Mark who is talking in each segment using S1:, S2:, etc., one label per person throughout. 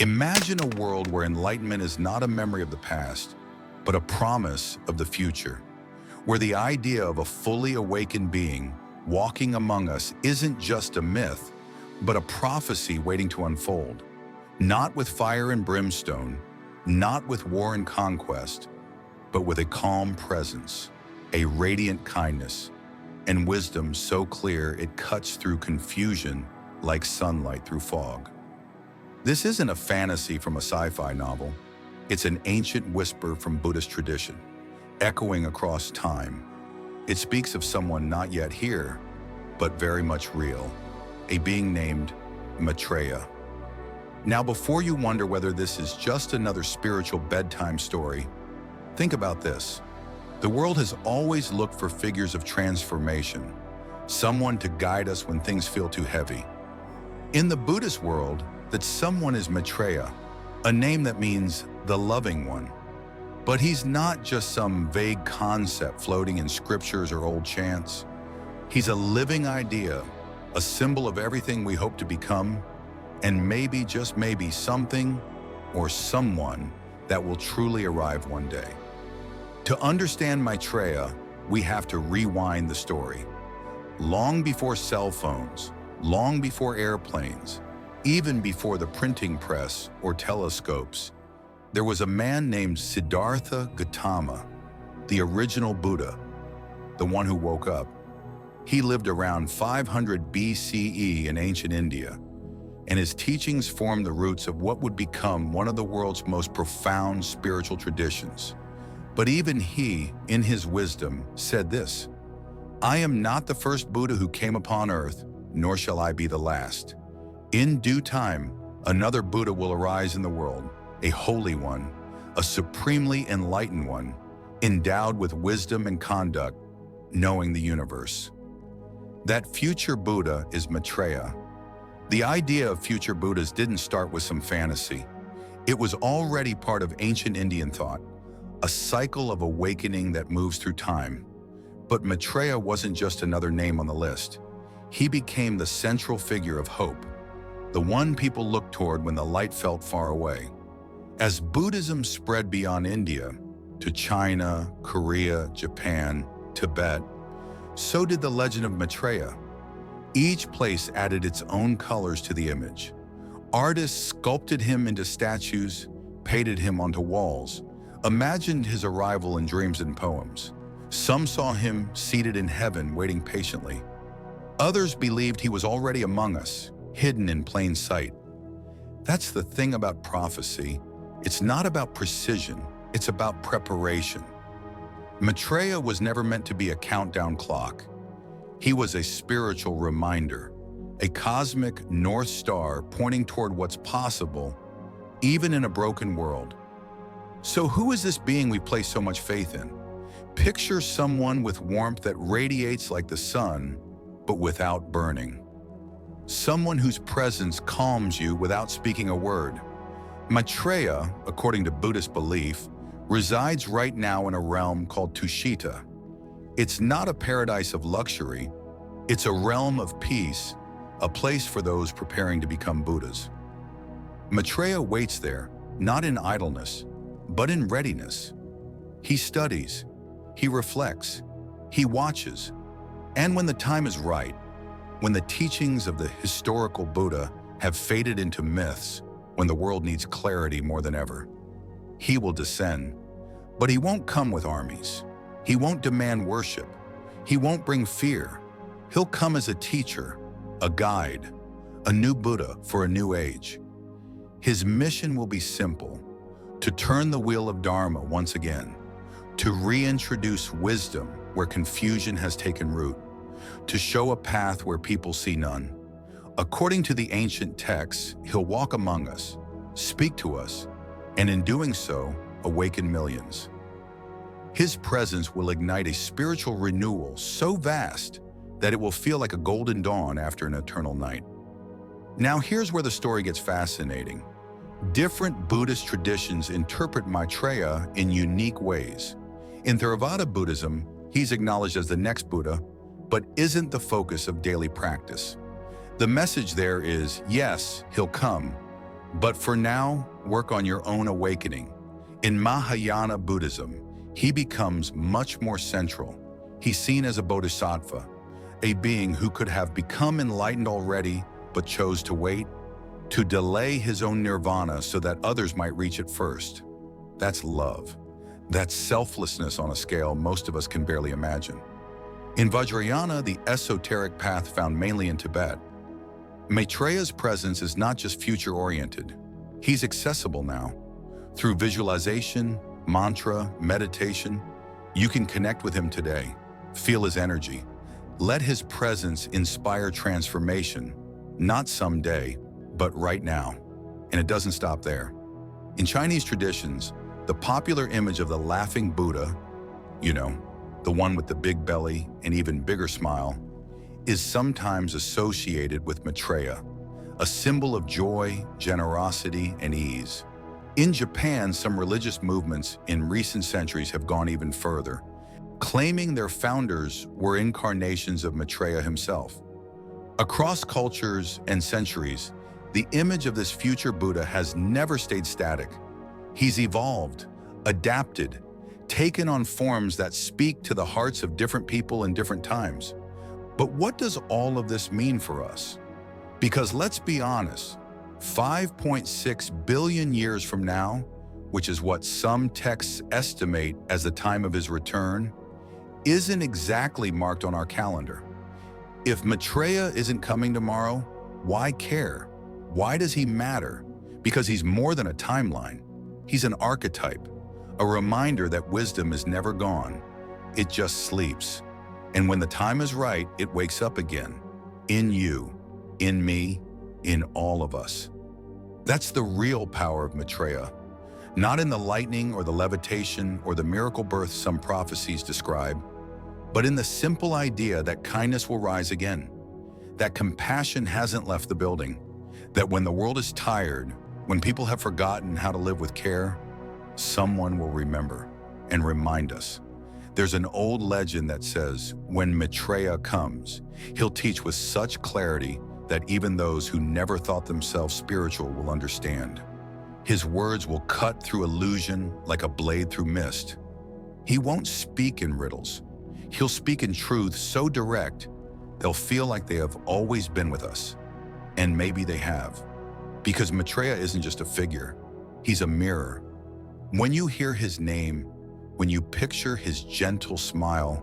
S1: Imagine a world where enlightenment is not a memory of the past, but a promise of the future, where the idea of a fully awakened being walking among us isn't just a myth, but a prophecy waiting to unfold. Not with fire and brimstone, not with war and conquest, but with a calm presence, a radiant kindness, and wisdom so clear it cuts through confusion like sunlight through fog. This isn't a fantasy from a sci-fi novel. It's an ancient whisper from Buddhist tradition, echoing across time. It speaks of someone not yet here, but very much real, a being named Maitreya. Now, before you wonder whether this is just another spiritual bedtime story, think about this. The world has always looked for figures of transformation, someone to guide us when things feel too heavy. In the Buddhist world, that someone is Maitreya, a name that means the loving one. But he's not just some vague concept floating in scriptures or old chants. He's a living idea, a symbol of everything we hope to become, and maybe, just maybe, something or someone that will truly arrive one day. To understand Maitreya, we have to rewind the story. Long before cell phones, long before airplanes, even before the printing press or telescopes, there was a man named Siddhartha Gautama, the original Buddha, the one who woke up. He lived around 500 BCE in ancient India, and his teachings formed the roots of what would become one of the world's most profound spiritual traditions. But even he, in his wisdom, said this: "I am not the first Buddha who came upon earth, nor shall I be the last. In due time, another Buddha will arise in the world, a holy one, a supremely enlightened one, endowed with wisdom and conduct, knowing the universe." That future Buddha is Maitreya. The idea of future Buddhas didn't start with some fantasy. It was already part of ancient Indian thought, a cycle of awakening that moves through time. But Maitreya wasn't just another name on the list. He became the central figure of hope, the one people looked toward when the light felt far away. As Buddhism spread beyond India to China, Korea, Japan, Tibet, so did the legend of Maitreya. Each place added its own colors to the image. Artists sculpted him into statues, painted him onto walls, imagined his arrival in dreams and poems. Some saw him seated in heaven, waiting patiently. Others believed he was already among us, hidden in plain sight. That's the thing about prophecy. It's not about precision, it's about preparation. Maitreya was never meant to be a countdown clock. He was a spiritual reminder, a cosmic North Star pointing toward what's possible, even in a broken world. So who is this being we place so much faith in? Picture someone with warmth that radiates like the sun, but without burning. Someone whose presence calms you without speaking a word. Maitreya, according to Buddhist belief, resides right now in a realm called Tushita. It's not a paradise of luxury, it's a realm of peace, a place for those preparing to become Buddhas. Maitreya waits there, not in idleness, but in readiness. He studies, he reflects, he watches, and when the time is right, when the teachings of the historical Buddha have faded into myths, when the world needs clarity more than ever, he will descend. But he won't come with armies. He won't demand worship. He won't bring fear. He'll come as a teacher, a guide, a new Buddha for a new age. His mission will be simple: to turn the wheel of Dharma once again, to reintroduce wisdom where confusion has taken root, to show a path where people see none. According to the ancient texts, he'll walk among us, speak to us, and in doing so, awaken millions. His presence will ignite a spiritual renewal so vast that it will feel like a golden dawn after an eternal night. Now here's where the story gets fascinating. Different Buddhist traditions interpret Maitreya in unique ways. In Theravāda Buddhism, he's acknowledged as the next Buddha, but isn't the focus of daily practice. The message there is, yes, he'll come, But for now, work on your own awakening. In Mahāyāna Buddhism, he becomes much more central. He's seen as a bodhisattva, a being who could have become enlightened already but chose to wait, to delay his own nirvana so that others might reach it first. That's love. That's selflessness on a scale most of us can barely imagine. In Vajrayāna, the esoteric path found mainly in Tibet, Maitreya's presence is not just future-oriented. He's accessible now. Through visualization, mantra, meditation, you can connect with him today. Feel his energy. Let his presence inspire transformation, not someday, but right now. And it doesn't stop there. In Chinese traditions, the popular image of the laughing Buddha, the one with the big belly and even bigger smile, is sometimes associated with Maitreya, a symbol of joy, generosity, and ease. In Japan, some religious movements in recent centuries have gone even further, claiming their founders were incarnations of Maitreya himself. Across cultures and centuries, the image of this future Buddha has never stayed static. He's evolved, adapted, taken on forms that speak to the hearts of different people in different times. But what does all of this mean for us? Because let's be honest, 5.6 billion years from now, which is what some texts estimate as the time of his return, isn't exactly marked on our calendar. If Maitreya isn't coming tomorrow, why care? Why does he matter? Because he's more than a timeline. He's an archetype, a reminder that wisdom is never gone. It just sleeps. And when the time is right, it wakes up again. In you, in me, in all of us. That's the real power of Maitreya. Not in the lightning or the levitation or the miracle birth some prophecies describe, but in the simple idea that kindness will rise again, that compassion hasn't left the building, that when the world is tired, when people have forgotten how to live with care, someone will remember and remind us. There's an old legend that says, when Maitreya comes, he'll teach with such clarity that even those who never thought themselves spiritual will understand. His words will cut through illusion like a blade through mist. He won't speak in riddles. He'll speak in truth so direct, they'll feel like they have always been with us. And maybe they have. Because Maitreya isn't just a figure, he's a mirror. When you hear his name, when you picture his gentle smile,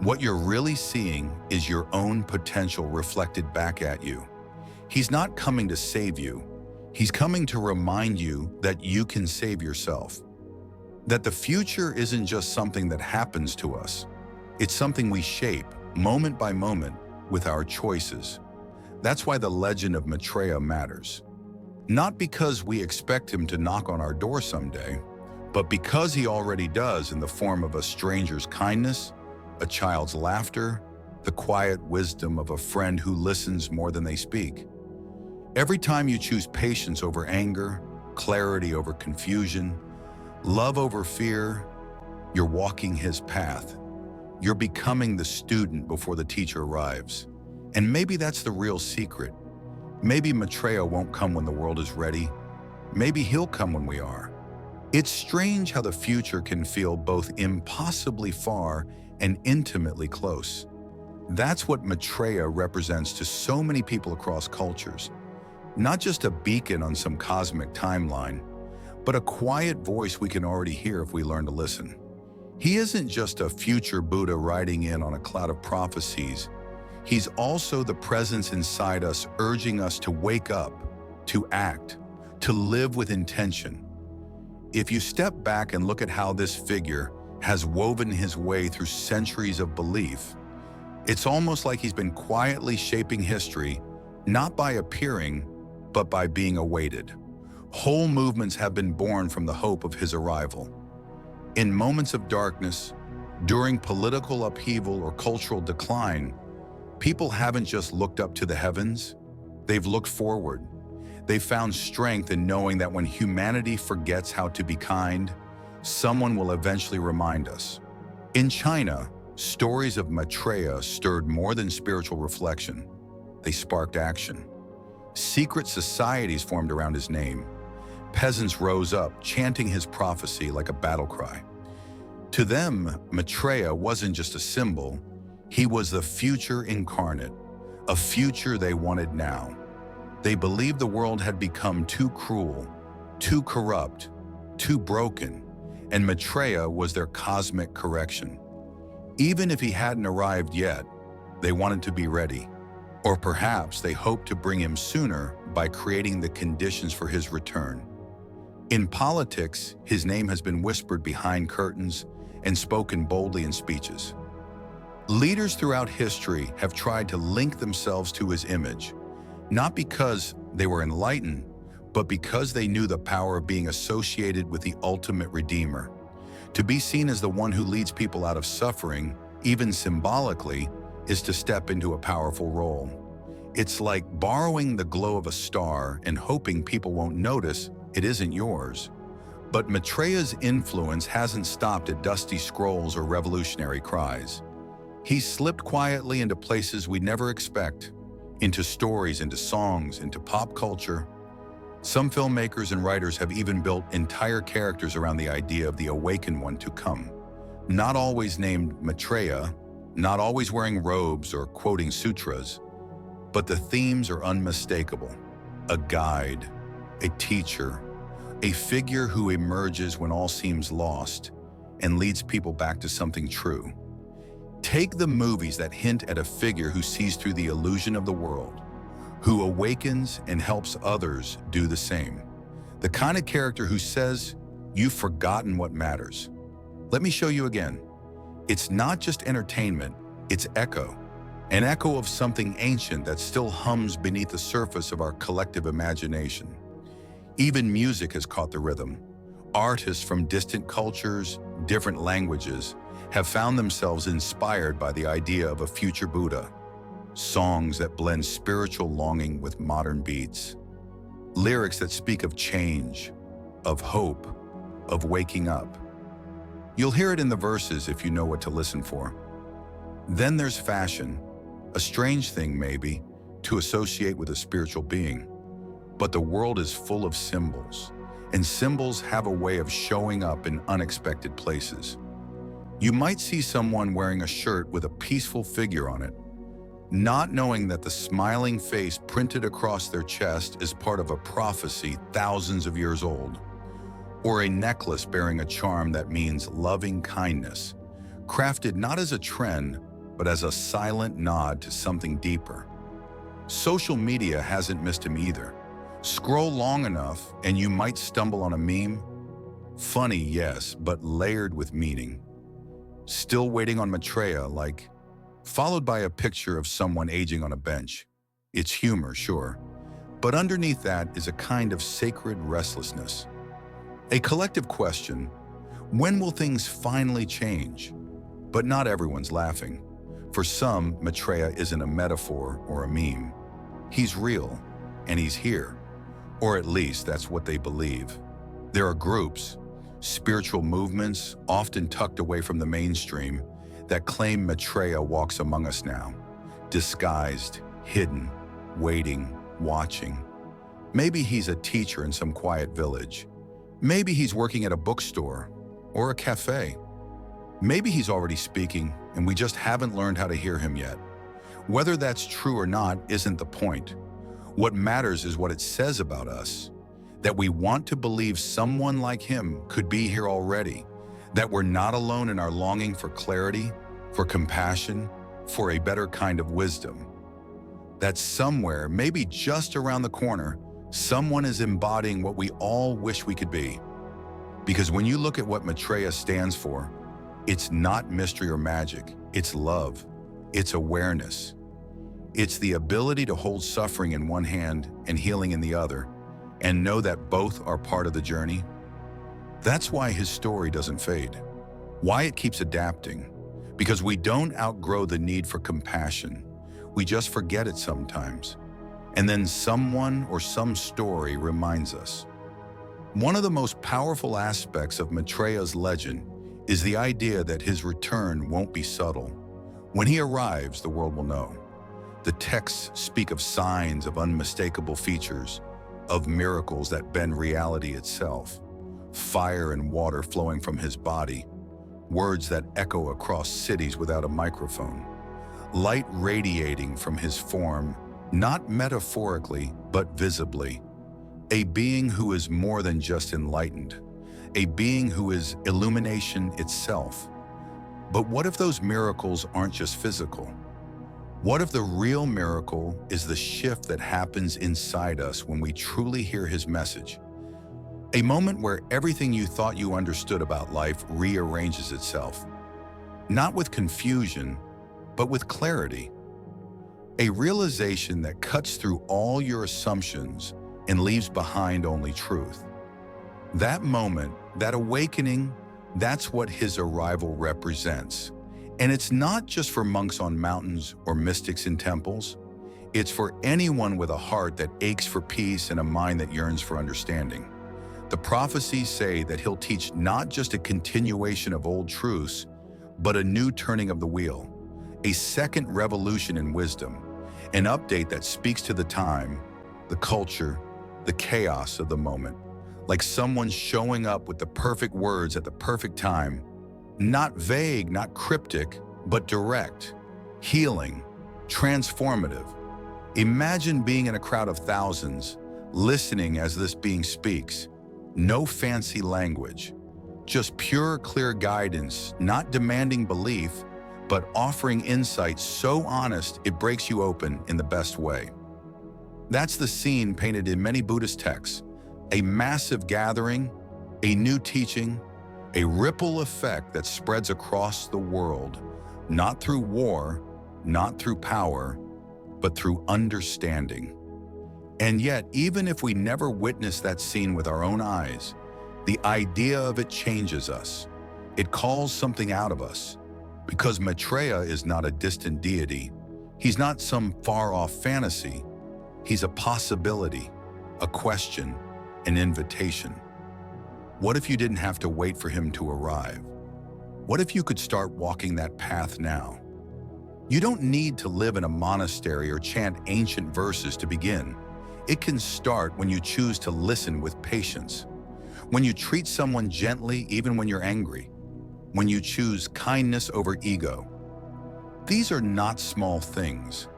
S1: what you're really seeing is your own potential reflected back at you. He's not coming to save you. He's coming to remind you that you can save yourself. That the future isn't just something that happens to us. It's something we shape, moment by moment, with our choices. That's why the legend of Maitreya matters. Not because we expect him to knock on our door someday, but because he already does in the form of a stranger's kindness, a child's laughter, the quiet wisdom of a friend who listens more than they speak. Every time you choose patience over anger, clarity over confusion, love over fear, you're walking his path. You're becoming the student before the teacher arrives. And maybe that's the real secret. Maybe Maitreya won't come when the world is ready. Maybe he'll come when we are. It's strange how the future can feel both impossibly far and intimately close. That's what Maitreya represents to so many people across cultures. Not just a beacon on some cosmic timeline, but a quiet voice we can already hear if we learn to listen. He isn't just a future Buddha riding in on a cloud of prophecies. He's also the presence inside us, urging us to wake up, to act, to live with intention. If you step back and look at how this figure has woven his way through centuries of belief, it's almost like he's been quietly shaping history, not by appearing, but by being awaited. Whole movements have been born from the hope of his arrival. In moments of darkness, during political upheaval or cultural decline, people haven't just looked up to the heavens, they've looked forward. They found strength in knowing that when humanity forgets how to be kind, someone will eventually remind us. In China, stories of Maitreya stirred more than spiritual reflection. They sparked action. Secret societies formed around his name. Peasants rose up, chanting his prophecy like a battle cry. To them, Maitreya wasn't just a symbol, he was the future incarnate, a future they wanted now. They believed the world had become too cruel, too corrupt, too broken, and Maitreya was their cosmic correction. Even if he hadn't arrived yet, they wanted to be ready. Or perhaps they hoped to bring him sooner by creating the conditions for his return. In politics, his name has been whispered behind curtains and spoken boldly in speeches. Leaders throughout history have tried to link themselves to his image, not because they were enlightened, but because they knew the power of being associated with the ultimate Redeemer. To be seen as the one who leads people out of suffering, even symbolically, is to step into a powerful role. It's like borrowing the glow of a star and hoping people won't notice it isn't yours. But Maitreya's influence hasn't stopped at dusty scrolls or revolutionary cries. He's slipped quietly into places we'd never expect, into stories, into songs, into pop culture. Some filmmakers and writers have even built entire characters around the idea of the awakened one to come. Not always named Maitreya, not always wearing robes or quoting sutras, but the themes are unmistakable. A guide, a teacher, a figure who emerges when all seems lost and leads people back to something true. Take the movies that hint at a figure who sees through the illusion of the world, who awakens and helps others do the same. The kind of character who says, "You've forgotten what matters. Let me show you again." It's not just entertainment, it's echo. An echo of something ancient that still hums beneath the surface of our collective imagination. Even music has caught the rhythm. Artists from distant cultures, different languages, have found themselves inspired by the idea of a future Buddha. Songs that blend spiritual longing with modern beats. Lyrics that speak of change, of hope, of waking up. You'll hear it in the verses if you know what to listen for. Then there's fashion, a strange thing maybe to associate with a spiritual being. But the world is full of symbols, and symbols have a way of showing up in unexpected places. You might see someone wearing a shirt with a peaceful figure on it, not knowing that the smiling face printed across their chest is part of a prophecy thousands of years old. Or a necklace bearing a charm that means loving kindness, crafted not as a trend, but as a silent nod to something deeper. Social media hasn't missed him either. Scroll long enough and you might stumble on a meme. Funny, yes, but layered with meaning. Still waiting on Maitreya, like, followed by a picture of someone aging on a bench. It's humor, sure, but underneath that is a kind of sacred restlessness. A collective question, when will things finally change? But not everyone's laughing. For some, Maitreya isn't a metaphor or a meme. He's real, and he's here. Or at least that's what they believe. There are groups, spiritual movements, often tucked away from the mainstream, that claim Maitreya walks among us now, disguised, hidden, waiting, watching. Maybe he's a teacher in some quiet village. Maybe he's working at a bookstore or a cafe. Maybe he's already speaking and we just haven't learned how to hear him yet. Whether that's true or not isn't the point. What matters is what it says about us, that we want to believe someone like him could be here already, that we're not alone in our longing for clarity, for compassion, for a better kind of wisdom. That somewhere, maybe just around the corner, someone is embodying what we all wish we could be. Because when you look at what Maitreya stands for, it's not mystery or magic, it's love, it's awareness. It's the ability to hold suffering in one hand and healing in the other, and know that both are part of the journey. That's why his story doesn't fade, why it keeps adapting, because we don't outgrow the need for compassion. We just forget it sometimes. And then someone or some story reminds us. One of the most powerful aspects of Maitreya's legend is the idea that his return won't be subtle. When he arrives, the world will know. The texts speak of signs, of unmistakable features, of miracles that bend reality itself, fire and water flowing from his body, words that echo across cities without a microphone, light radiating from his form, not metaphorically, but visibly. A being who is more than just enlightened, a being who is illumination itself. But what if those miracles aren't just physical? What if the real miracle is the shift that happens inside us when we truly hear his message? A moment where everything you thought you understood about life rearranges itself, not with confusion, but with clarity. A realization that cuts through all your assumptions and leaves behind only truth. That moment, that awakening, that's what his arrival represents. And it's not just for monks on mountains or mystics in temples. It's for anyone with a heart that aches for peace and a mind that yearns for understanding. The prophecies say that he'll teach not just a continuation of old truths, but a new turning of the wheel, a second revolution in wisdom, an update that speaks to the time, the culture, the chaos of the moment, like someone showing up with the perfect words at the perfect time, not vague, not cryptic, but direct, healing, transformative. Imagine being in a crowd of thousands, listening as this being speaks. No fancy language, just pure, clear guidance, not demanding belief, but offering insight so honest it breaks you open in the best way. That's the scene painted in many Buddhist texts, a massive gathering, a new teaching, a ripple effect that spreads across the world, not through war, not through power, but through understanding. And yet, even if we never witness that scene with our own eyes, the idea of it changes us. It calls something out of us. Because Maitreya is not a distant deity. He's not some far-off fantasy. He's a possibility, a question, an invitation. What if you didn't have to wait for him to arrive? What if you could start walking that path now? You don't need to live in a monastery or chant ancient verses to begin. It can start when you choose to listen with patience, when you treat someone gently even when you're angry, when you choose kindness over ego. These are not small things.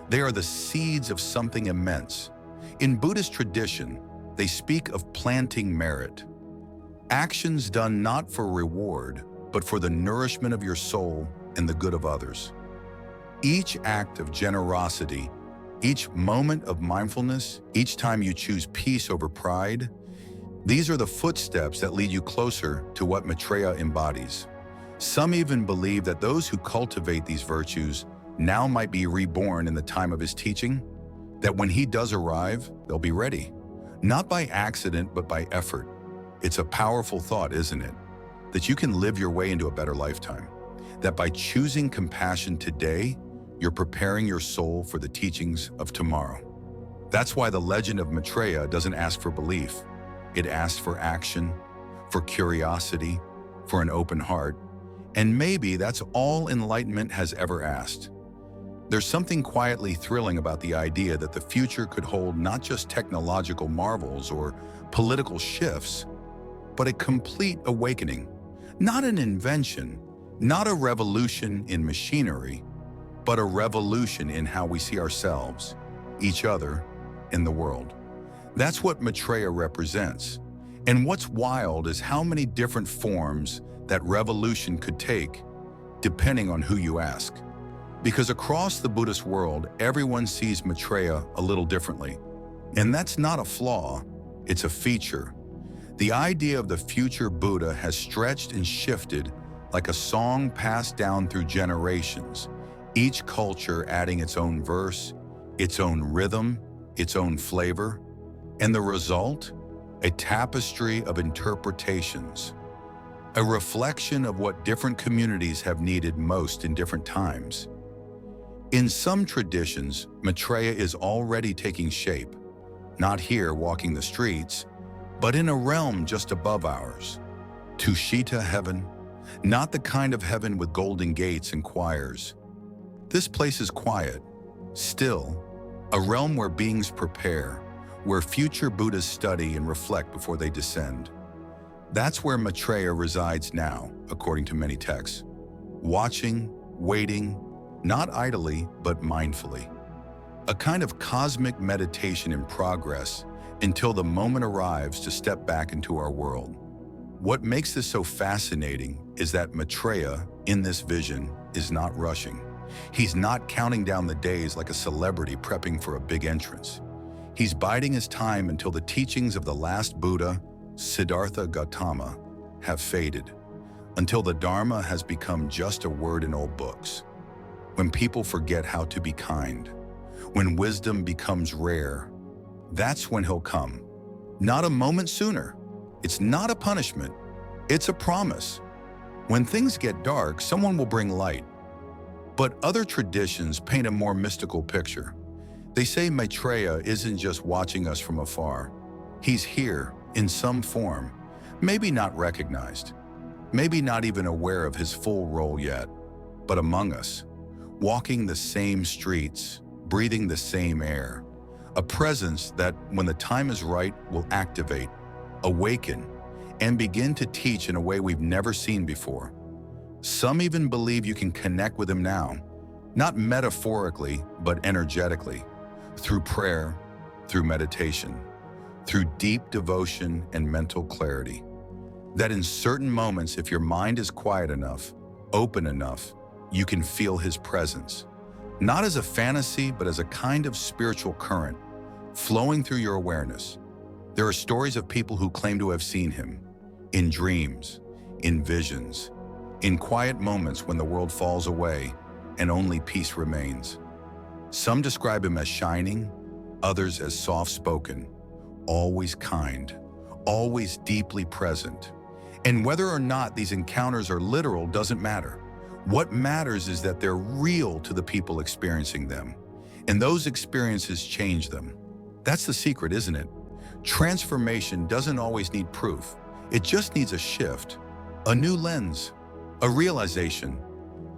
S1: They are the seeds of something immense. In Buddhist tradition, they speak of planting merit. Actions done not for reward, but for the nourishment of your soul and the good of others. Each act of generosity, each moment of mindfulness, each time you choose peace over pride, these are the footsteps that lead you closer to what Maitreya embodies. Some even believe that those who cultivate these virtues now might be reborn in the time of his teaching, that when he does arrive, they'll be ready, not by accident, but by effort. It's a powerful thought, isn't it? That you can live your way into a better lifetime. That by choosing compassion today, you're preparing your soul for the teachings of tomorrow. That's why the legend of Maitreya doesn't ask for belief. It asks for action, for curiosity, for an open heart. And maybe that's all enlightenment has ever asked. There's something quietly thrilling about the idea that the future could hold not just technological marvels or political shifts, but a complete awakening. Not an invention, not a revolution in machinery, but a revolution in how we see ourselves, each other, and the world. That's what Maitreya represents. And what's wild is how many different forms that revolution could take, depending on who you ask. Because across the Buddhist world, everyone sees Maitreya a little differently. And that's not a flaw, it's a feature. The idea of the future Buddha has stretched and shifted like a song passed down through generations, each culture adding its own verse, its own rhythm, its own flavor. And the result? A tapestry of interpretations. A reflection of what different communities have needed most in different times. In some traditions, Maitreya is already taking shape, not here walking the streets, but in a realm just above ours. Tushita heaven, not the kind of heaven with golden gates and choirs. This place is quiet, Still, a realm where beings prepare, where future Buddhas study and reflect before they descend. That's where Maitreya resides now, according to many texts. Watching, waiting, not idly, but mindfully. A kind of cosmic meditation in progress until the moment arrives to step back into our world. What makes this so fascinating is that Maitreya, in this vision, is not rushing. He's not counting down the days like a celebrity prepping for a big entrance. He's biding his time until the teachings of the last Buddha, Siddhartha Gautama, have faded, until the Dharma has become just a word in old books. When people forget how to be kind, when wisdom becomes rare, that's when he'll come. Not a moment sooner. It's not a punishment. It's a promise. When things get dark, someone will bring light. But other traditions paint a more mystical picture. They say Maitreya isn't just watching us from afar. He's here, in some form, maybe not recognized, maybe not even aware of his full role yet, but among us, walking the same streets, breathing the same air, a presence that, when the time is right, will activate, awaken, and begin to teach in a way we've never seen before. Some even believe you can connect with him now, not metaphorically, but energetically, through prayer, through meditation, through deep devotion and mental clarity. That in certain moments, if your mind is quiet enough, open enough, you can feel his presence. Not as a fantasy, but as a kind of spiritual current, flowing through your awareness. There are stories of people who claim to have seen him, in dreams, in visions, in quiet moments when the world falls away and only peace remains. Some describe him as shining, others as soft-spoken, always kind, always deeply present. And whether or not these encounters are literal doesn't matter. What matters is that they're real to the people experiencing them, and those experiences change them. That's the secret, isn't it? Transformation doesn't always need proof. It just needs a shift, a new lens, a realization.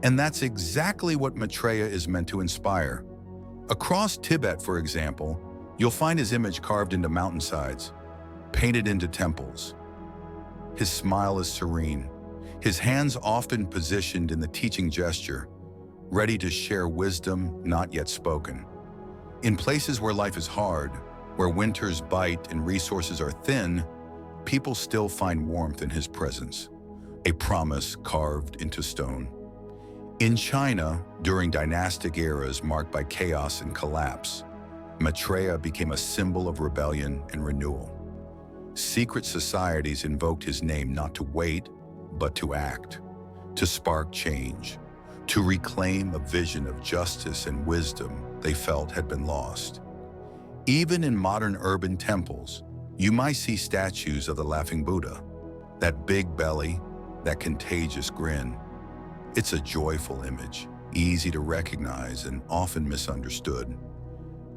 S1: And that's exactly what Maitreya is meant to inspire. Across Tibet, for example, you'll find his image carved into mountainsides, painted into temples. His smile is serene, his hands often positioned in the teaching gesture, ready to share wisdom not yet spoken. In places where life is hard, where winters bite and resources are thin, people still find warmth in his presence, a promise carved into stone. In China, during dynastic eras marked by chaos and collapse, Maitreya became a symbol of rebellion and renewal. Secret societies invoked his name not to wait, but to act, to spark change, to reclaim a vision of justice and wisdom they felt had been lost. Even in modern urban temples, you might see statues of the Laughing Buddha, that big belly, that contagious grin. It's a joyful image, easy to recognize and often misunderstood.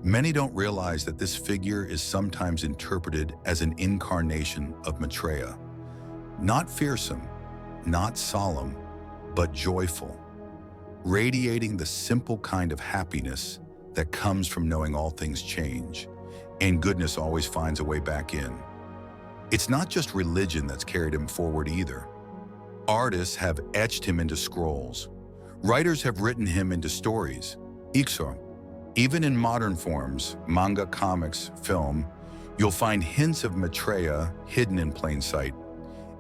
S1: Many don't realize that this figure is sometimes interpreted as an incarnation of Maitreya. Not fearsome, not solemn, but joyful, radiating the simple kind of happiness that comes from knowing all things change, and goodness always finds a way back in. It's not just religion that's carried him forward either. Artists have etched him into scrolls. Writers have written him into stories, ikso. Even in modern forms, manga, comics, film, you'll find hints of Maitreya hidden in plain sight.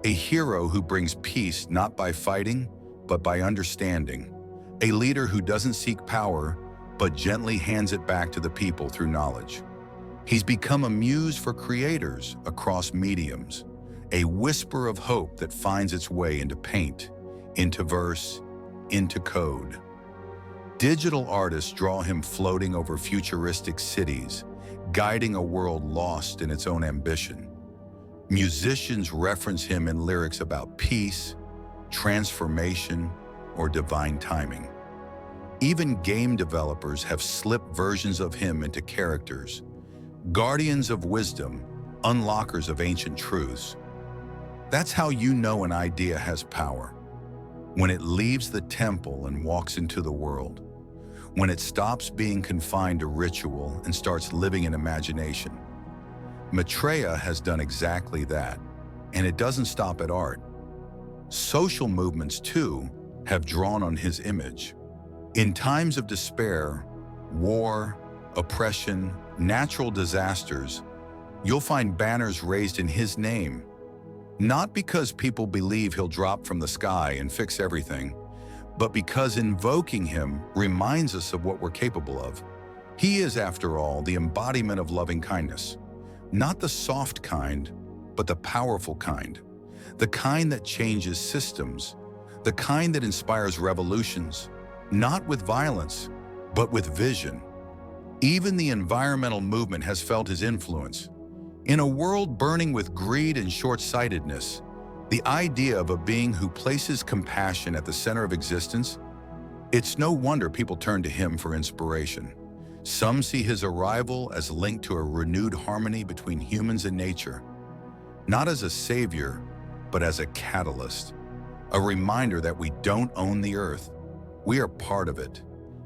S1: A hero who brings peace not by fighting, but by understanding. A leader who doesn't seek power, but gently hands it back to the people through knowledge. He's become a muse for creators across mediums, a whisper of hope that finds its way into paint, into verse, into code. Digital artists draw him floating over futuristic cities, guiding a world lost in its own ambition. Musicians reference him in lyrics about peace, transformation, or divine timing. Even game developers have slipped versions of him into characters, guardians of wisdom, unlockers of ancient truths. That's how you know an idea has power, when it leaves the temple and walks into the world, when it stops being confined to ritual and starts living in imagination. Maitreya has done exactly that, and it doesn't stop at art. Social movements, too, have drawn on his image. In times of despair, war, oppression, natural disasters, you'll find banners raised in his name. Not because people believe he'll drop from the sky and fix everything, but because invoking him reminds us of what we're capable of. He is, after all, the embodiment of loving kindness. Not the soft kind, but the powerful kind. The kind that changes systems. The kind that inspires revolutions, not with violence, but with vision. Even the environmental movement has felt his influence. In a world burning with greed and short-sightedness, the idea of a being who places compassion at the center of existence, it's no wonder people turn to him for inspiration. Some see his arrival as linked to a renewed harmony between humans and nature, not as a savior, but as a catalyst, a reminder that we don't own the earth, we are part of it,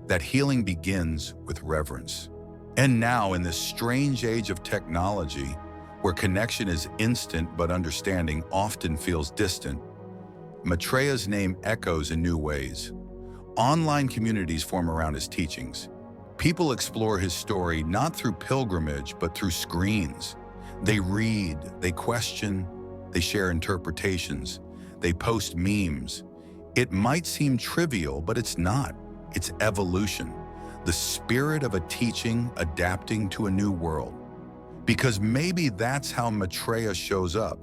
S1: that healing begins with reverence. And now, in this strange age of technology, where connection is instant but understanding often feels distant, Maitreya's name echoes in new ways. Online communities form around his teachings. People explore his story not through pilgrimage, but through screens. They read, they question, they share interpretations, they post memes. It might seem trivial, but it's not. It's evolution, the spirit of a teaching adapting to a new world. Because maybe that's how Maitreya shows up,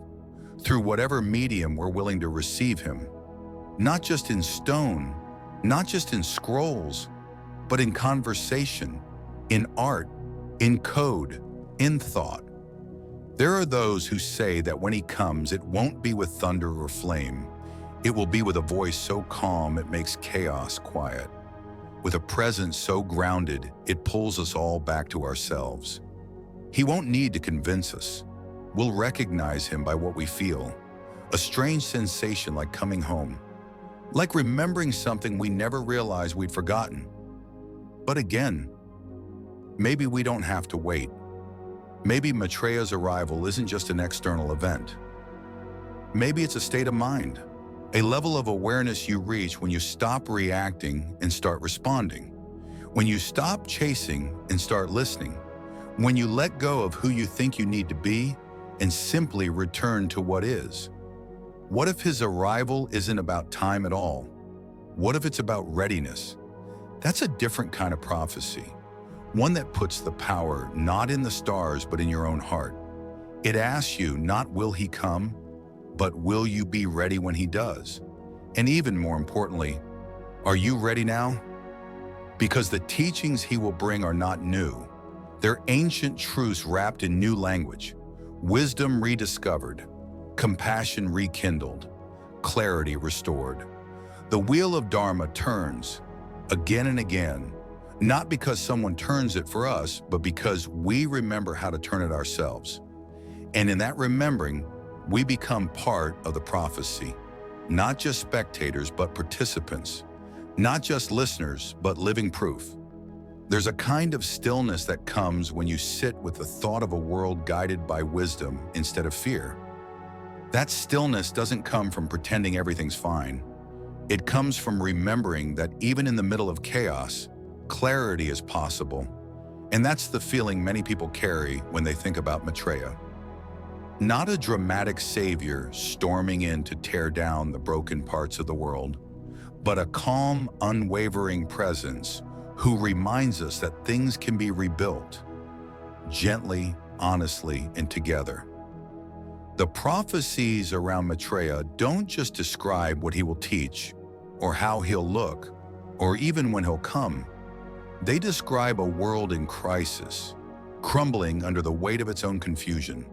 S1: through whatever medium we're willing to receive him. Not just in stone, not just in scrolls, but in conversation, in art, in code, in thought. There are those who say that when he comes, it won't be with thunder or flame. It will be with a voice so calm it makes chaos quiet. With a presence so grounded, it pulls us all back to ourselves. He won't need to convince us. We'll recognize him by what we feel. A strange sensation like coming home. Like remembering something we never realized we'd forgotten. But again, maybe we don't have to wait. Maybe Maitreya's arrival isn't just an external event. Maybe it's a state of mind, a level of awareness you reach when you stop reacting and start responding, when you stop chasing and start listening, when you let go of who you think you need to be and simply return to what is. What if his arrival isn't about time at all? What if it's about readiness? That's a different kind of prophecy, one that puts the power not in the stars but in your own heart. It asks you not will he come, but will you be ready when he does? And even more importantly, are you ready now? Because the teachings he will bring are not new. They're ancient truths wrapped in new language, wisdom rediscovered, compassion rekindled, clarity restored. The wheel of Dharma turns again and again, not because someone turns it for us, but because we remember how to turn it ourselves. And in that remembering, we become part of the prophecy, not just spectators, but participants, not just listeners, but living proof. There's a kind of stillness that comes when you sit with the thought of a world guided by wisdom instead of fear. That stillness doesn't come from pretending everything's fine. It comes from remembering that even in the middle of chaos, clarity is possible. And that's the feeling many people carry when they think about Maitreya. Not a dramatic savior storming in to tear down the broken parts of the world, but a calm, unwavering presence who reminds us that things can be rebuilt, gently, honestly, and together. The prophecies around Maitreya don't just describe what he will teach, or how he'll look, or even when he'll come. They describe a world in crisis, crumbling under the weight of its own confusion.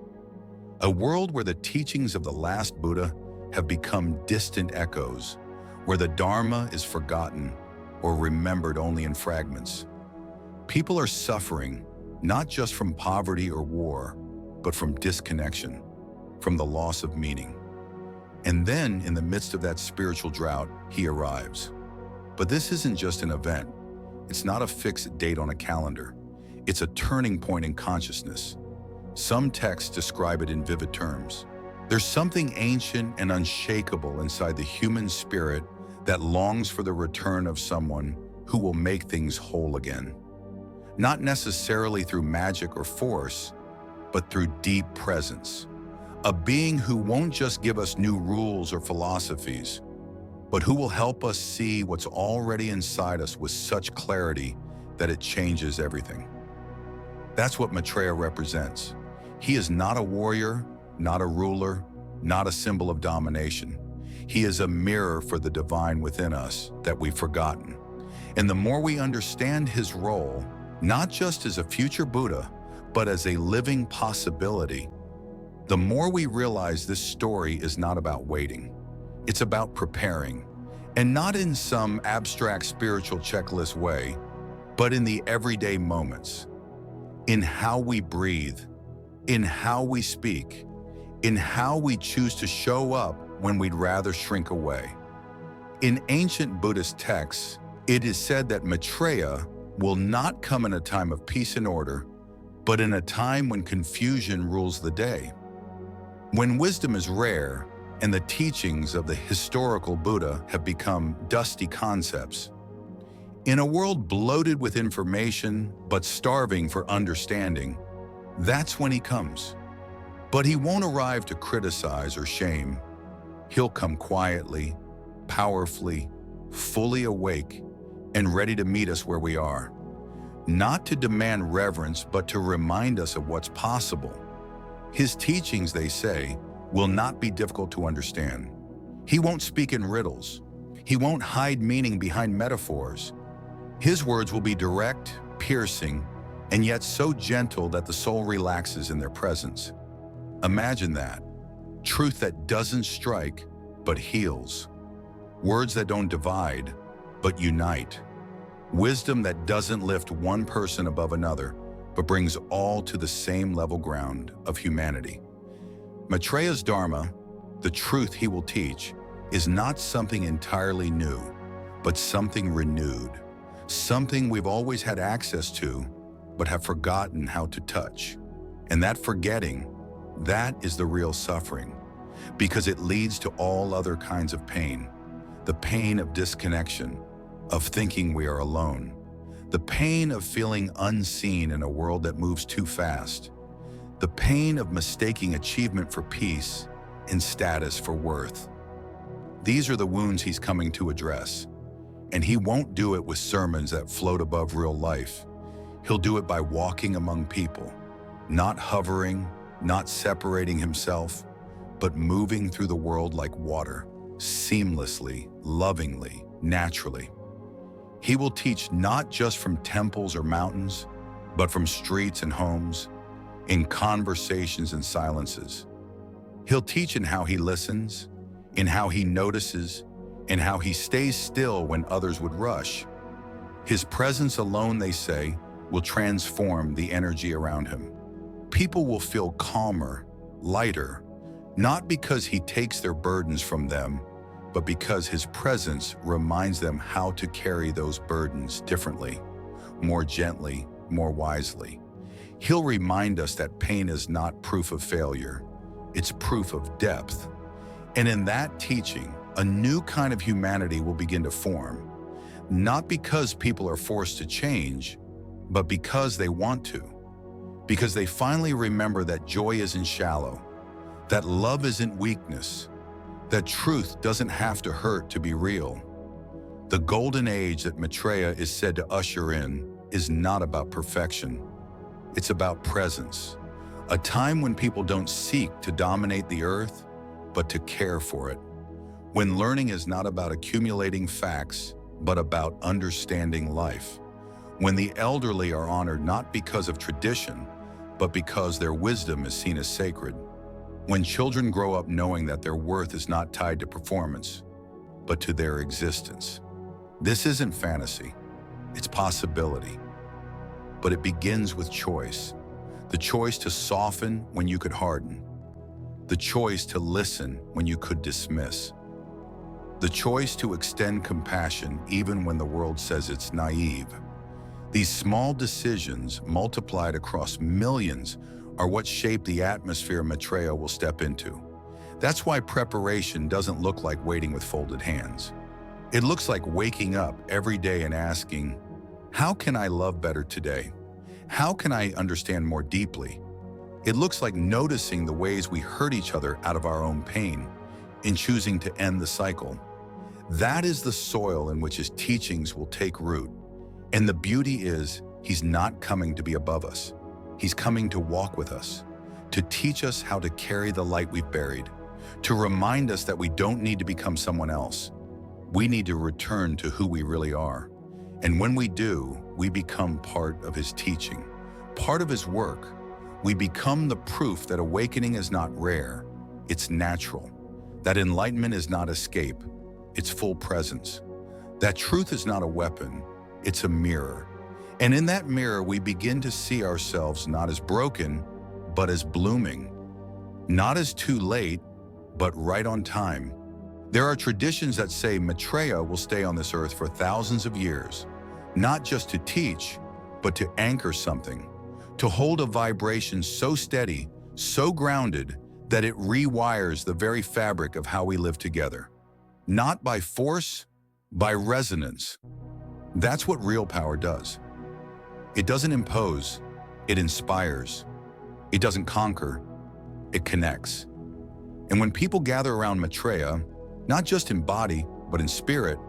S1: A world where the teachings of the last Buddha have become distant echoes, where the Dharma is forgotten or remembered only in fragments. People are suffering, not just from poverty or war, but from disconnection, from the loss of meaning. And then, in the midst of that spiritual drought, he arrives. But this isn't just an event. It's not a fixed date on a calendar. It's a turning point in consciousness. Some texts describe it in vivid terms. There's something ancient and unshakable inside the human spirit that longs for the return of someone who will make things whole again. Not necessarily through magic or force, but through deep presence. A being who won't just give us new rules or philosophies, but who will help us see what's already inside us with such clarity that it changes everything. That's what Maitreya represents. He is not a warrior, not a ruler, not a symbol of domination. He is a mirror for the divine within us that we've forgotten. And the more we understand his role, not just as a future Buddha, but as a living possibility, the more we realize this story is not about waiting. It's about preparing, and not in some abstract spiritual checklist way, but in the everyday moments, in how we breathe, in how we speak, in how we choose to show up when we'd rather shrink away. In ancient Buddhist texts, it is said that Maitreya will not come in a time of peace and order, but in a time when confusion rules the day. When wisdom is rare and the teachings of the historical Buddha have become dusty concepts. In a world bloated with information but starving for understanding, that's when he comes. But he won't arrive to criticize or shame. He'll come quietly, powerfully, fully awake, and ready to meet us where we are. Not to demand reverence, but to remind us of what's possible. His teachings, they say, will not be difficult to understand. He won't speak in riddles. He won't hide meaning behind metaphors. His words will be direct, piercing, and yet so gentle that the soul relaxes in their presence. Imagine that. Truth that doesn't strike, but heals. Words that don't divide, but unite. Wisdom that doesn't lift one person above another, but brings all to the same level ground of humanity. Maitreya's Dharma, the truth he will teach, is not something entirely new, but something renewed. Something we've always had access to, but have forgotten how to touch. And that forgetting, that is the real suffering, because it leads to all other kinds of pain. The pain of disconnection, of thinking we are alone. The pain of feeling unseen in a world that moves too fast. The pain of mistaking achievement for peace and status for worth. These are the wounds he's coming to address. And he won't do it with sermons that float above real life. He'll do it by walking among people, not hovering, not separating himself, but moving through the world like water, seamlessly, lovingly, naturally. He will teach not just from temples or mountains, but from streets and homes, in conversations and silences. He'll teach in how he listens, in how he notices, in how he stays still when others would rush. His presence alone, they say, will transform the energy around him. People will feel calmer, lighter, not because he takes their burdens from them, but because his presence reminds them how to carry those burdens differently, more gently, more wisely. He'll remind us that pain is not proof of failure, it's proof of depth. And in that teaching, a new kind of humanity will begin to form, not because people are forced to change, but because they want to. Because they finally remember that joy isn't shallow, that love isn't weakness, that truth doesn't have to hurt to be real. The golden age that Maitreya is said to usher in is not about perfection. It's about presence, a time when people don't seek to dominate the earth, but to care for it. When learning is not about accumulating facts, but about understanding life. When the elderly are honored not because of tradition, but because their wisdom is seen as sacred. When children grow up knowing that their worth is not tied to performance, but to their existence. This isn't fantasy, it's possibility. But it begins with choice. The choice to soften when you could harden. The choice to listen when you could dismiss. The choice to extend compassion even when the world says it's naive. These small decisions, multiplied across millions, are what shape the atmosphere Maitreya will step into. That's why preparation doesn't look like waiting with folded hands. It looks like waking up every day and asking, how can I love better today? How can I understand more deeply? It looks like noticing the ways we hurt each other out of our own pain in choosing to end the cycle. That is the soil in which his teachings will take root. And the beauty is, he's not coming to be above us. He's coming to walk with us, to teach us how to carry the light we've buried, to remind us that we don't need to become someone else. We need to return to who we really are. And when we do, we become part of his teaching, part of his work. We become the proof that awakening is not rare, it's natural. That enlightenment is not escape, it's full presence. That truth is not a weapon, it's a mirror. And in that mirror, we begin to see ourselves not as broken, but as blooming. Not as too late, but right on time. There are traditions that say Maitreya will stay on this earth for thousands of years, not just to teach, but to anchor something, to hold a vibration so steady, so grounded, that it rewires the very fabric of how we live together. Not by force, by resonance. That's what real power does. It doesn't impose, it inspires. It doesn't conquer, it connects. And when people gather around Maitreya, not just in body, but in spirit,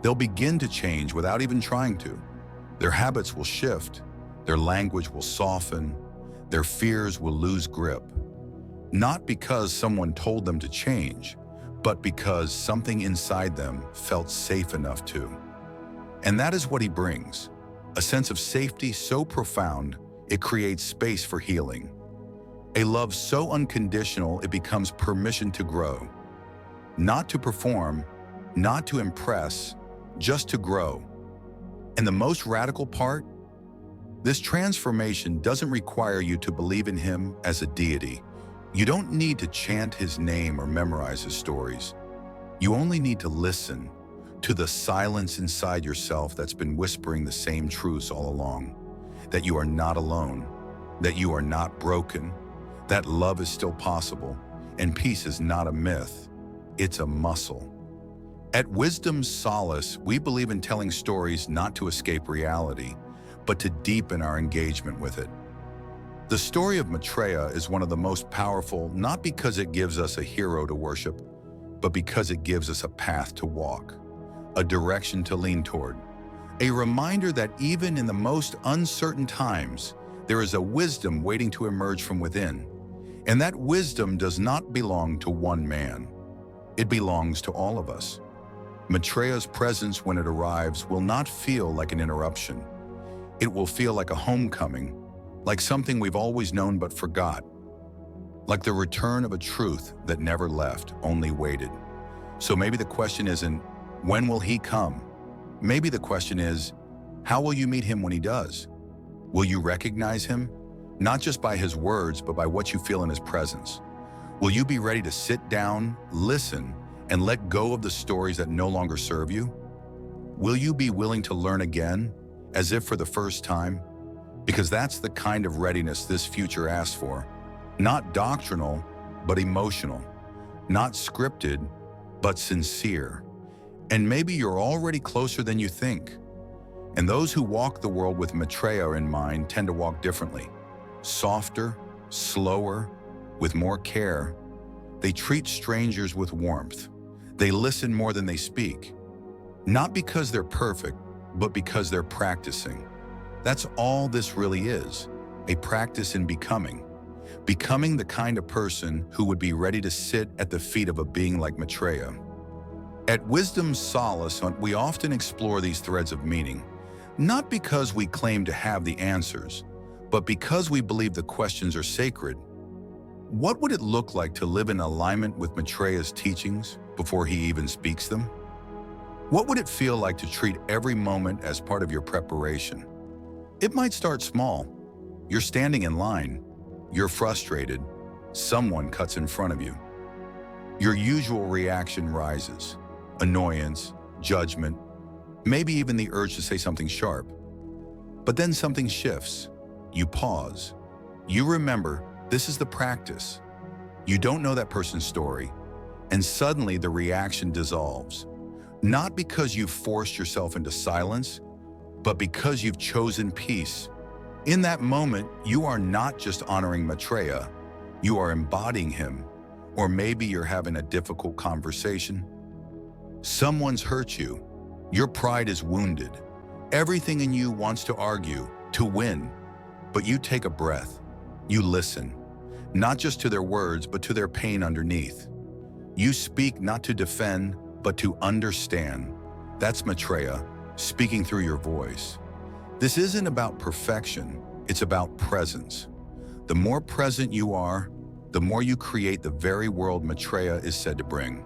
S1: they'll begin to change without even trying to. Their habits will shift, their language will soften, their fears will lose grip. Not because someone told them to change, but because something inside them felt safe enough to. And that is what he brings, a sense of safety so profound, it creates space for healing. A love so unconditional, it becomes permission to grow. Not to perform, not to impress, just to grow. And the most radical part? This transformation doesn't require you to believe in him as a deity. You don't need to chant his name or memorize his stories. You only need to listen to the silence inside yourself that's been whispering the same truths all along. That you are not alone, that you are not broken, that love is still possible, and peace is not a myth, it's a muscle. At Wisdom's Solace, we believe in telling stories not to escape reality, but to deepen our engagement with it. The story of Maitreya is one of the most powerful, not because it gives us a hero to worship, but because it gives us a path to walk, a direction to lean toward, a reminder that even in the most uncertain times, there is a wisdom waiting to emerge from within. And that wisdom does not belong to one man. It belongs to all of us. Maitreya's presence when it arrives will not feel like an interruption. It will feel like a homecoming, like something we've always known but forgot, like the return of a truth that never left, only waited. So maybe the question isn't, when will he come? Maybe the question is, how will you meet him when he does? Will you recognize him? Not just by his words, but by what you feel in his presence. Will you be ready to sit down, listen, and let go of the stories that no longer serve you? Will you be willing to learn again, as if for the first time? Because that's the kind of readiness this future asks for. Not doctrinal, but emotional. Not scripted, but sincere. And maybe you're already closer than you think. And those who walk the world with Maitreya in mind tend to walk differently. Softer, slower, with more care. They treat strangers with warmth. They listen more than they speak. Not because they're perfect, but because they're practicing. That's all this really is, a practice in becoming. Becoming the kind of person who would be ready to sit at the feet of a being like Maitreya. At Wisdom's Solace, we often explore these threads of meaning, not because we claim to have the answers, but because we believe the questions are sacred. What would it look like to live in alignment with Maitreya's teachings before he even speaks them? What would it feel like to treat every moment as part of your preparation? It might start small. You're standing in line. You're frustrated. Someone cuts in front of you. Your usual reaction rises. Annoyance, judgment, maybe even the urge to say something sharp. But then something shifts. You pause. You remember this is the practice. You don't know that person's story, and suddenly the reaction dissolves. Not because you've forced yourself into silence, but because you've chosen peace. In that moment, you are not just honoring Maitreya, you are embodying him. Or maybe you're having a difficult conversation. Someone's hurt you. Your pride is wounded. Everything in you wants to argue, to win. But you take a breath. You listen, not just to their words, but to their pain underneath. You speak not to defend, but to understand. That's Maitreya, speaking through your voice. This isn't about perfection, it's about presence. The more present you are, the more you create the very world Maitreya is said to bring.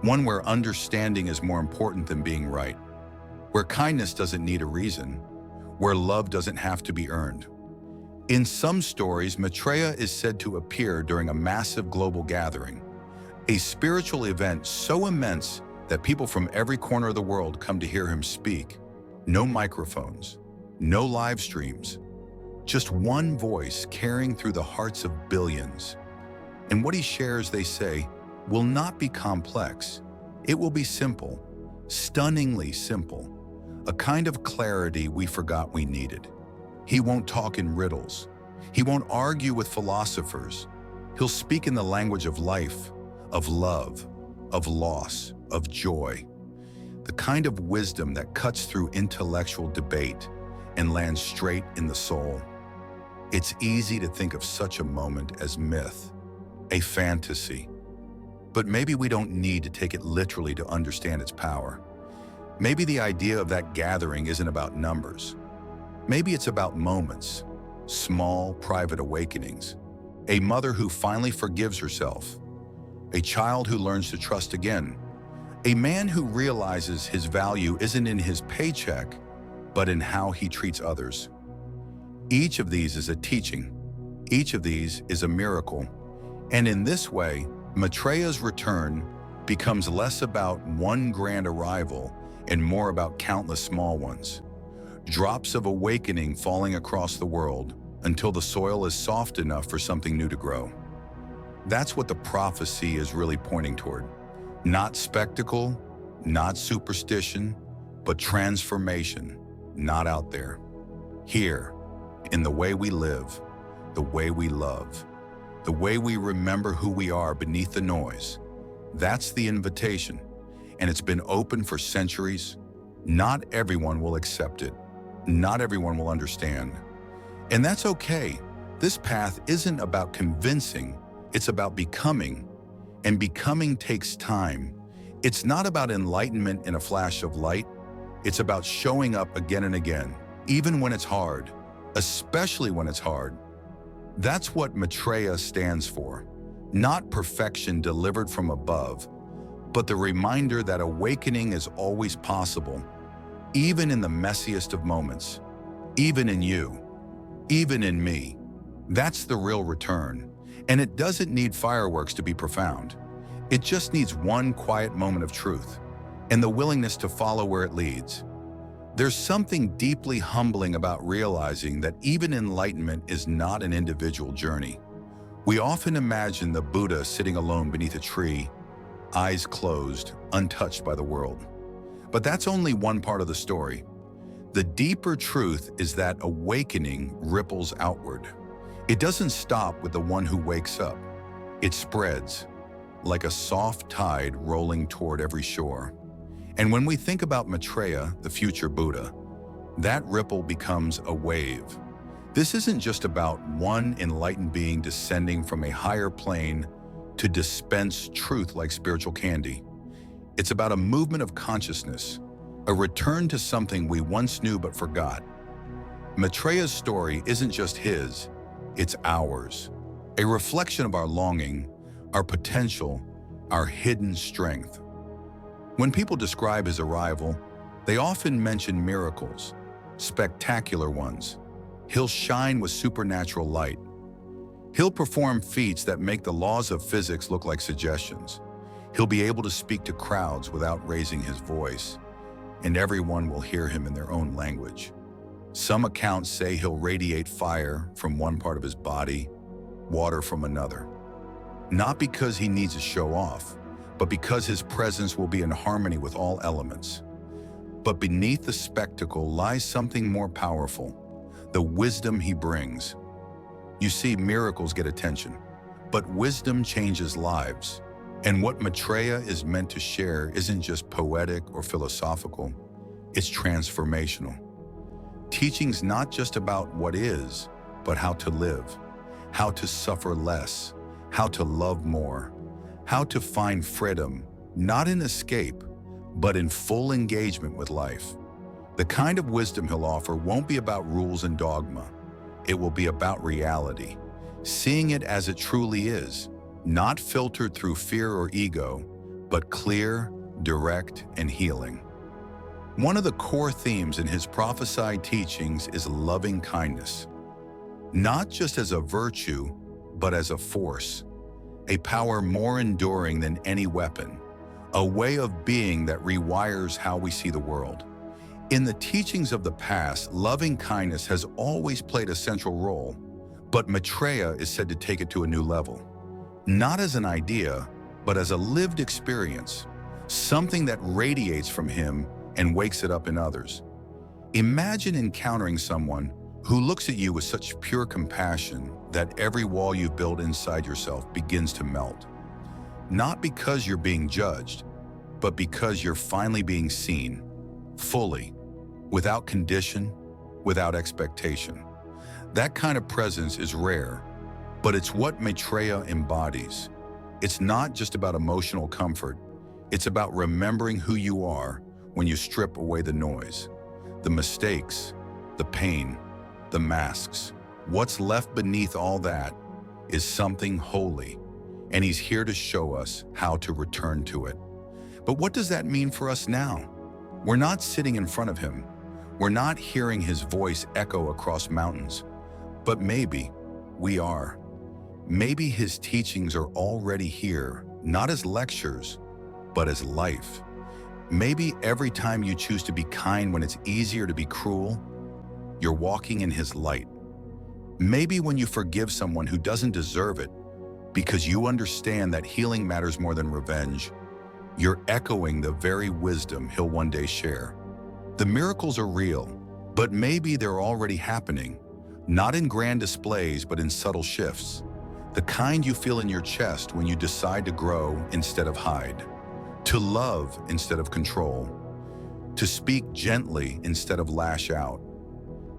S1: One where understanding is more important than being right, where kindness doesn't need a reason, where love doesn't have to be earned. In some stories, Maitreya is said to appear during a massive global gathering, a spiritual event so immense that people from every corner of the world come to hear him speak. No microphones, no live streams, just one voice carrying through the hearts of billions. And what he shares, they say, will not be complex. It will be simple, stunningly simple, a kind of clarity we forgot we needed. He won't talk in riddles. He won't argue with philosophers. He'll speak in the language of life, of love, of loss, of joy. The kind of wisdom that cuts through intellectual debate and lands straight in the soul. It's easy to think of such a moment as myth, a fantasy. But maybe we don't need to take it literally to understand its power. Maybe the idea of that gathering isn't about numbers. Maybe it's about moments, small, private awakenings. A mother who finally forgives herself. A child who learns to trust again. A man who realizes his value isn't in his paycheck, but in how he treats others. Each of these is a teaching. Each of these is a miracle. And in this way, Maitreya's return becomes less about one grand arrival and more about countless small ones. Drops of awakening falling across the world until the soil is soft enough for something new to grow. That's what the prophecy is really pointing toward. Not spectacle, not superstition, but transformation, not out there. Here, in the way we live, the way we love, the way we remember who we are beneath the noise. That's the invitation, and it's been open for centuries. Not everyone will accept it. Not everyone will understand. And that's okay. This path isn't about convincing, it's about becoming. And becoming takes time. It's not about enlightenment in a flash of light. It's about showing up again and again, even when it's hard, especially when it's hard. That's what Maitreya stands for. Not perfection delivered from above, but the reminder that awakening is always possible, even in the messiest of moments, even in you, even in me. That's the real return. And it doesn't need fireworks to be profound. It just needs one quiet moment of truth and the willingness to follow where it leads. There's something deeply humbling about realizing that even enlightenment is not an individual journey. We often imagine the Buddha sitting alone beneath a tree, eyes closed, untouched by the world. But that's only one part of the story. The deeper truth is that awakening ripples outward. It doesn't stop with the one who wakes up. It spreads, like a soft tide rolling toward every shore. And when we think about Maitreya, the future Buddha, that ripple becomes a wave. This isn't just about one enlightened being descending from a higher plane to dispense truth like spiritual candy. It's about a movement of consciousness, a return to something we once knew but forgot. Maitreya's story isn't just his, it's ours, a reflection of our longing, our potential, our hidden strength. When people describe his arrival, they often mention miracles, spectacular ones. He'll shine with supernatural light. He'll perform feats that make the laws of physics look like suggestions. He'll be able to speak to crowds without raising his voice, and everyone will hear him in their own language. Some accounts say he'll radiate fire from one part of his body, water from another. Not because he needs to show off, but because his presence will be in harmony with all elements. But beneath the spectacle lies something more powerful, the wisdom he brings. You see, miracles get attention, but wisdom changes lives. And what Maitreya is meant to share isn't just poetic or philosophical, it's transformational. Teaching's not just about what is, but how to live, how to suffer less, how to love more, how to find freedom, not in escape, but in full engagement with life. The kind of wisdom he'll offer won't be about rules and dogma. It will be about reality, seeing it as it truly is, not filtered through fear or ego, but clear, direct, and healing. One of the core themes in his prophesied teachings is loving kindness, not just as a virtue, but as a force, a power more enduring than any weapon, a way of being that rewires how we see the world. In the teachings of the past, loving kindness has always played a central role, but Maitreya is said to take it to a new level. Not as an idea, but as a lived experience, something that radiates from him and wakes it up in others. Imagine encountering someone who looks at you with such pure compassion that every wall you've built inside yourself begins to melt. Not because you're being judged, but because you're finally being seen, fully, without condition, without expectation. That kind of presence is rare, but it's what Maitreya embodies. It's not just about emotional comfort, it's about remembering who you are when you strip away the noise, the mistakes, the pain, the masks. What's left beneath all that is something holy, and he's here to show us how to return to it. But what does that mean for us now? We're not sitting in front of him. We're not hearing his voice echo across mountains. But maybe we are. Maybe his teachings are already here, not as lectures, but as life. Maybe every time you choose to be kind when it's easier to be cruel, you're walking in his light. Maybe when you forgive someone who doesn't deserve it, because you understand that healing matters more than revenge, you're echoing the very wisdom he'll one day share. The miracles are real, but maybe they're already happening, not in grand displays, but in subtle shifts. The kind you feel in your chest when you decide to grow instead of hide, to love instead of control, to speak gently instead of lash out.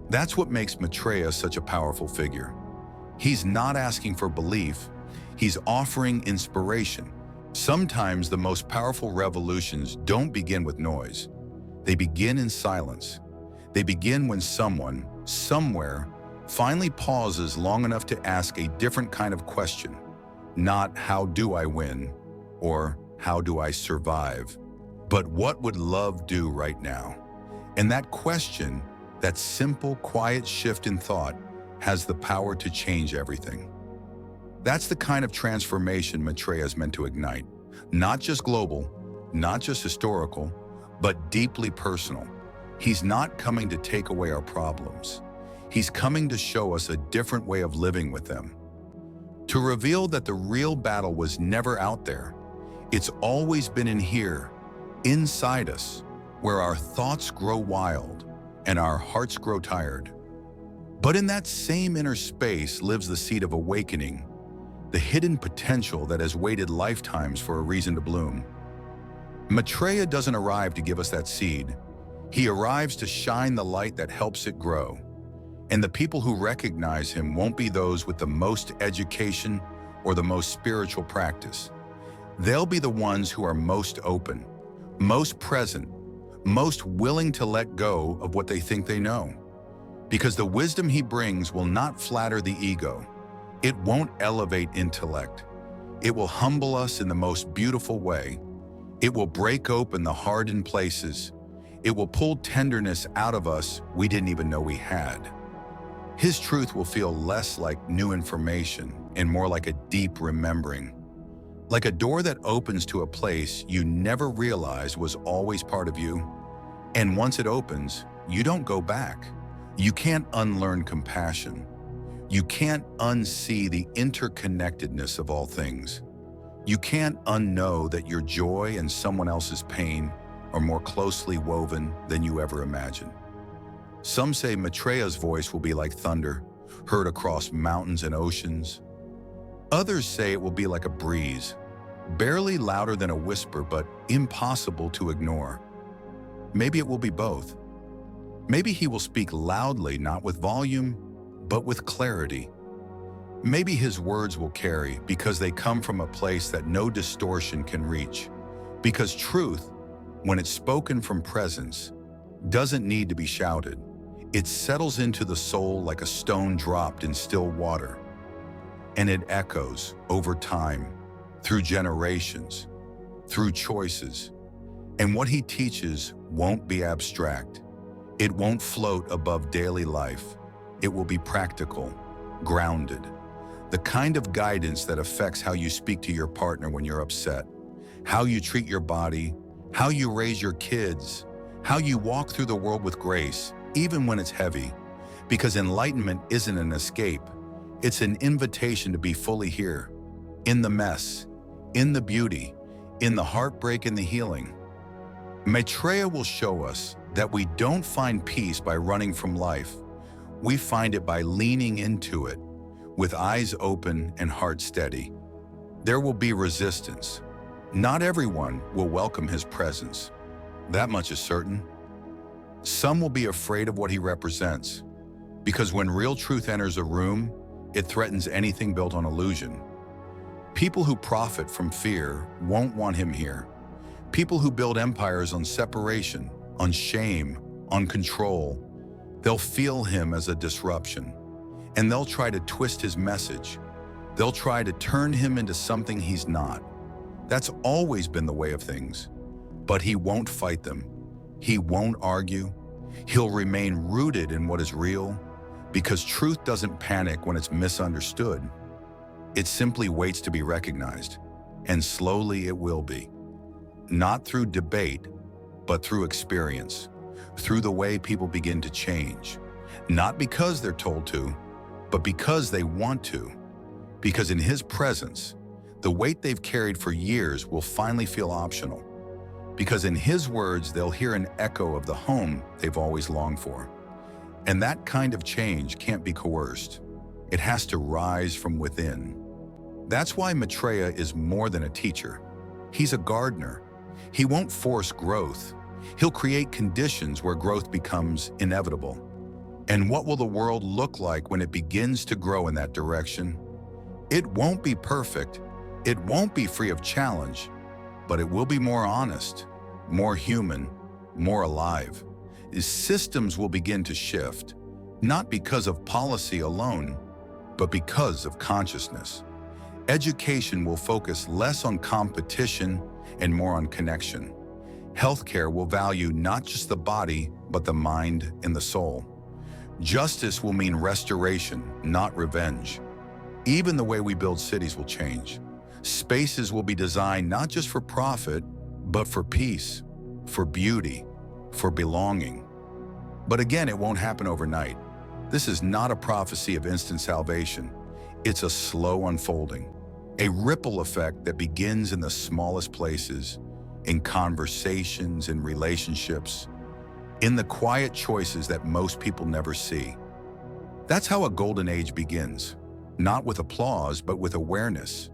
S1: That's what makes Maitreya such a powerful figure. He's not asking for belief, he's offering inspiration. Sometimes the most powerful revolutions don't begin with noise. They begin in silence. They begin when someone, somewhere, finally pauses long enough to ask a different kind of question. Not how do I win, or how do I survive, but what would love do right now? And that question, that simple, quiet shift in thought, has the power to change everything. That's the kind of transformation Maitreya is meant to ignite. Not just global, not just historical, but deeply personal. He's not coming to take away our problems. He's coming to show us a different way of living with them. To reveal that the real battle was never out there. It's always been in here, inside us, where our thoughts grow wild and our hearts grow tired. But in that same inner space lives the seed of awakening, the hidden potential that has waited lifetimes for a reason to bloom. Maitreya doesn't arrive to give us that seed. He arrives to shine the light that helps it grow. And the people who recognize him won't be those with the most education or the most spiritual practice. They'll be the ones who are most open, most present, most willing to let go of what they think they know. Because the wisdom he brings will not flatter the ego. It won't elevate intellect. It will humble us in the most beautiful way. It will break open the hardened places. It will pull tenderness out of us we didn't even know we had. His truth will feel less like new information and more like a deep remembering. Like a door that opens to a place you never realized was always part of you. And once it opens, you don't go back. You can't unlearn compassion. You can't unsee the interconnectedness of all things. You can't unknow that your joy and someone else's pain are more closely woven than you ever imagined. Some say Maitreya's voice will be like thunder, heard across mountains and oceans. Others say it will be like a breeze, barely louder than a whisper, but impossible to ignore. Maybe it will be both. Maybe he will speak loudly, not with volume, but with clarity. Maybe his words will carry because they come from a place that no distortion can reach. Because truth, when it's spoken from presence, doesn't need to be shouted. It settles into the soul like a stone dropped in still water. And it echoes over time, through generations, through choices. And what he teaches won't be abstract. It won't float above daily life. It will be practical, grounded. The kind of guidance that affects how you speak to your partner when you're upset, how you treat your body, how you raise your kids, how you walk through the world with grace, even when it's heavy. Because enlightenment isn't an escape. It's an invitation to be fully here, in the mess, in the beauty, in the heartbreak and the healing. Maitreya will show us that we don't find peace by running from life. We find it by leaning into it, with eyes open and heart steady. There will be resistance. Not everyone will welcome his presence. That much is certain. Some will be afraid of what he represents, because when real truth enters a room, it threatens anything built on illusion. People who profit from fear won't want him here. People who build empires on separation, on shame, on control, they'll feel him as a disruption, and they'll try to twist his message. They'll try to turn him into something he's not. That's always been the way of things. But he won't fight them. He won't argue. He'll remain rooted in what is real, because truth doesn't panic when it's misunderstood. It simply waits to be recognized, and slowly it will be. Not through debate, but through experience, through the way people begin to change. Not because they're told to, but because they want to. Because in his presence, the weight they've carried for years will finally feel optional. Because in his words, they'll hear an echo of the home they've always longed for. And that kind of change can't be coerced. It has to rise from within. That's why Maitreya is more than a teacher. He's a gardener. He won't force growth. He'll create conditions where growth becomes inevitable. And what will the world look like when it begins to grow in that direction? It won't be perfect. It won't be free of challenge, but it will be more honest, more human, more alive. Systems will begin to shift, not because of policy alone, but because of consciousness. Education will focus less on competition and more on connection. Healthcare will value not just the body, but the mind and the soul. Justice will mean restoration, not revenge. Even the way we build cities will change. Spaces will be designed not just for profit, but for peace, for beauty, for belonging. But again, it won't happen overnight. This is not a prophecy of instant salvation. It's a slow unfolding, a ripple effect that begins in the smallest places, in conversations, in relationships, in the quiet choices that most people never see. That's how a golden age begins, not with applause, but with awareness.